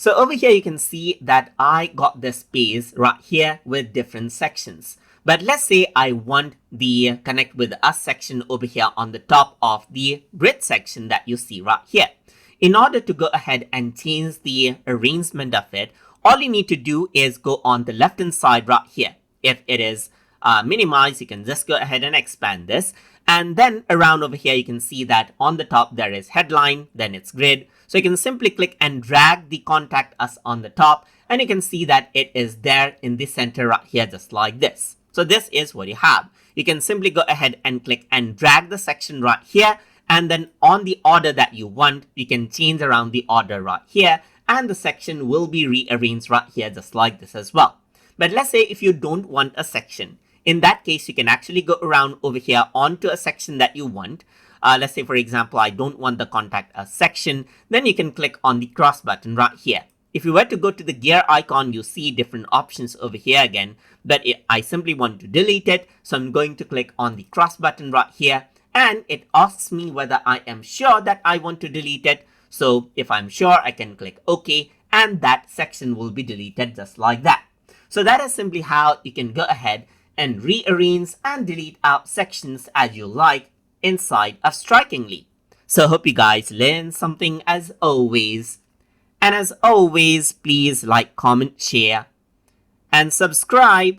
So over here, you can see that I got this space right here with different sections. But let's say I want the connect with us section over here on the top of the grid section that you see right here. In order to go ahead and change the arrangement of it, all you need to do is go on the left hand side right here. If it is minimized, you can just go ahead and expand this. And then around over here, you can see that on the top there is headline, then it's grid. So you can simply click and drag the contact us on the top, and you can see that it is there in the center right here, just like this. So this is what you have. You can simply go ahead and click and drag the section right here, and then on the order that you want, you can change around the order right here, and the section will be rearranged right here, just like this as well. But let's say if you don't want a section, in that case, you can actually go around over here onto a section that you want. Let's say, for example, I don't want the contact us section. Then you can click on the cross button right here. If you were to go to the gear icon, you see different options over here again, but I simply want to delete it. So I'm going to click on the cross button right here, and it asks me whether I am sure that I want to delete it. So if I'm sure, I can click OK, and that section will be deleted just like that. So that is simply how you can go ahead and rearrange and delete out sections as you like inside of Strikingly. So hope you guys learned something as always. And as always, please like, comment, share, and subscribe